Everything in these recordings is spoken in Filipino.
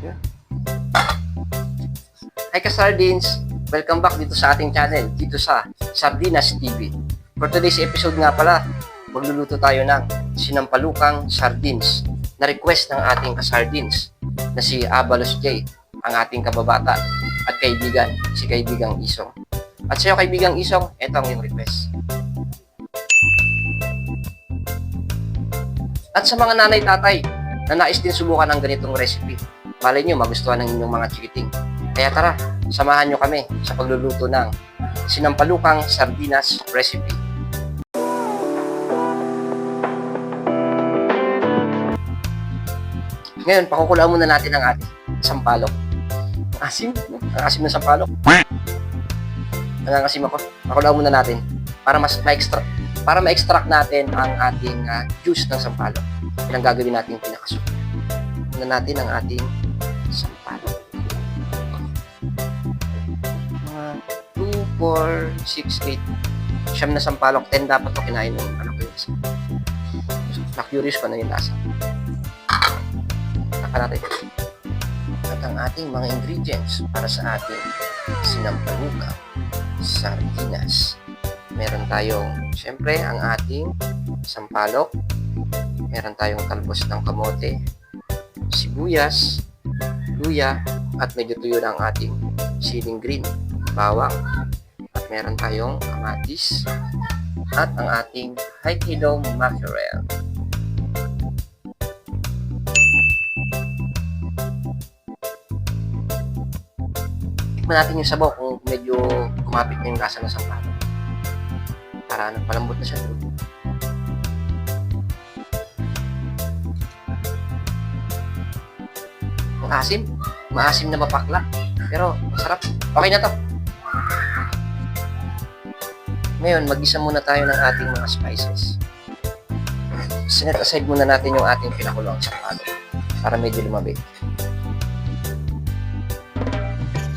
Yun. Hi ka-sardines! Welcome back dito sa ating channel, dito sa Sardinas TV. For today's episode nga pala, magluluto tayo ng sinampalukang sardines na request ng ating ka-sardines na si Abalos J, ang ating kababata at kaibigan, si Kaibigang Isong. At sa'yo, Kaibigang Isong, ito ang iyong request. At sa mga nanay-tatay na nais din subukan ng ganitong recipe, malay nyo magustuhan ng inyong mga chikiting. Kaya tara, samahan nyo kami sa pagluluto ng sinampalukang sardinas recipe. Ngayon, pakukulaan muna natin ang ating sampalok. Ang asim, no? Ang asim ng sampalok. Nangangasim ako. Pakulaan muna natin para ma-extract natin ang ating juice ng sampalok. Yan ang gagawin natin pinakasup. Muna natin ang ating sampalok. Mga 2, 4, 6, 8. Siyam na sampalok. 10 dapat ito kinain ng anak ko yun. Na-curious ko na yung lasa. Taka natin. At ang ating mga ingredients para sa ating sinampalukang sardinas. Meron tayong, syempre, ang ating sampalok. Meron tayong talbos ng kamote, sibuyas, luya, at medyo tuyo na ang ating siling green, bawang. At meron tayong kamatis at ang ating high kilo mackerel. Tikman natin yung sabaw kung medyo kumapit na yung lasa ng sampalok. Para palambot na siya. Ang asim. Maasim na mapakla. Pero masarap. Okay na to. Ngayon, mag-isa muna tayo ng ating mga spices. Sinet aside muna natin yung ating pinakulong sampalok para medyo lumabig.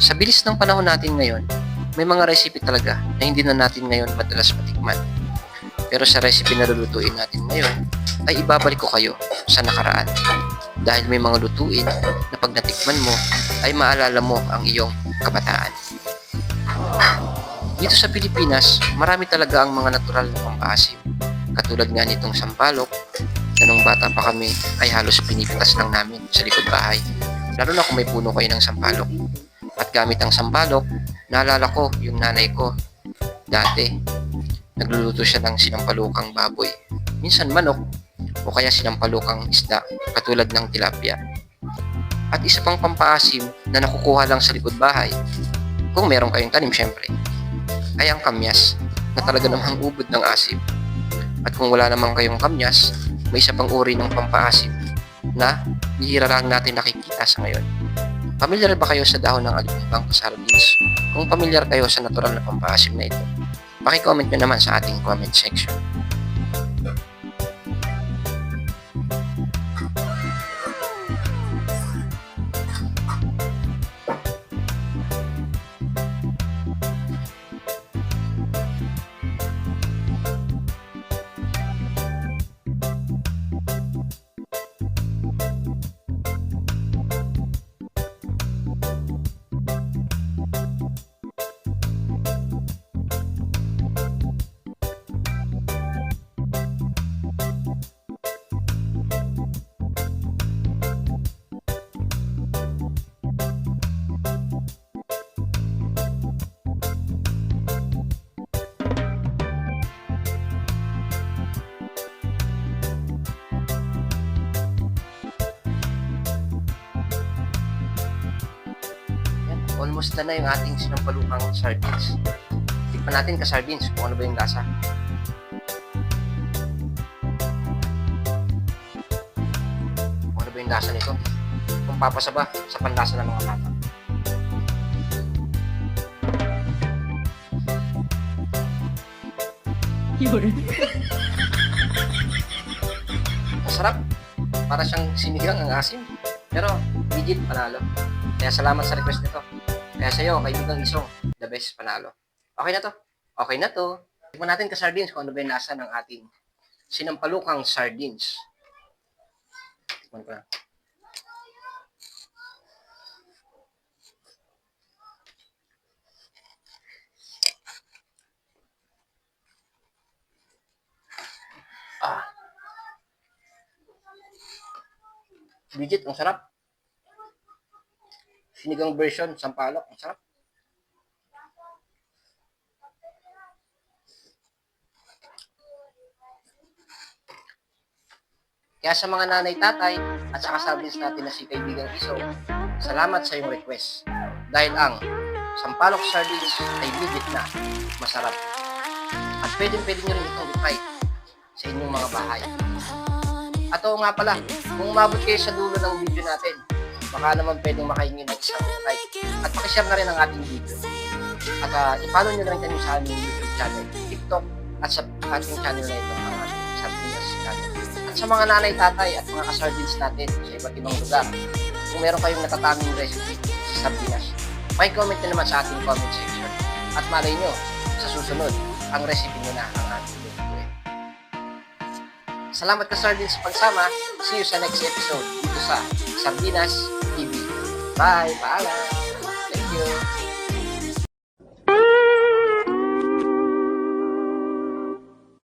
Sa bilis ng panahon natin ngayon, may mga recipe talaga na hindi na natin ngayon madalas matikman. Pero sa recipe na lulutuin natin ngayon, ay ibabalik ko kayo sa nakaraan. Dahil may mga lutuin na pag natikman mo, ay maalala mo ang iyong kabataan. Dito sa Pilipinas, marami talaga ang mga natural na pampaasim. Katulad nga nitong sampalok, na nung bata pa kami ay halos pinipitas lang namin sa likod bahay. Lalo na kung may puno kayo ng sampalok. At gamit ang sampalok, naalala ko yung nanay ko dati. Nagluluto siya ng sinampalukang baboy. Minsan manok o kaya sinampalukang isda katulad ng tilapia. At isa pang pampaasim na nakukuha lang sa likod bahay, kung meron kayong tanim syempre, ay ang kamyas na talaga namang ubod ng asim. At kung wala namang kayong kamyas, may isa pang uri ng pampaasim na bihira lang natin nakikita sa ngayon. Pamilyar ba kayo sa dahon ng alimumbang sardines? Kung pamilyar kayo sa natural na pampaasim na ito, paki-comment nyo naman sa ating comment section. Almost na yung ating sinampalukang sardines. Tikman natin ka-sardines kung ano ba yung lasa. Kung ano ba yung lasa nito. Kung papasa ba sa panlasa ng mga bata. Masarap. Para siyang sinigang ang asim. Pero legit panalo. Kaya salamat sa request nito. Kaya sa'yo, Kaibigang Isong, the best panalo. Okay na to. Okay na to. Tikman natin ka-sardines kung ano ba yung lasa ng ating sinampalukang sardines. Tikman ko na. Legit, ang sarap. Sinigang version, sampalok, ang sarap. Kaya sa mga nanay-tatay at sa kasabins natin na si Kaibigang Iso, salamat sa iyong request. Dahil ang sampalok sardines ay legit na masarap. At pwede nyo rin itong i-try sa inyong mga bahay. At oo nga pala, kung umabot kayo sa dulo ng video natin, baka naman pwedeng makahingi ng isang like at pakishare na rin ang ating video. At i-follow nyo na rin kami sa aming YouTube channel, TikTok, at sa ating channel na ito, ang ating Sardinas channel. At sa mga nanay-tatay at mga kasardines natin sa iba't ibang lugar, kung meron kayong natataming recipe sa sardinas, may comment nyo naman sa ating comment section. At malay nyo, sa susunod, ang recipe nyo na ang ating lutuin. Salamat ka sardines sa pagsama. See you sa next episode dito sa Sardinas TV. Bye! Paalam!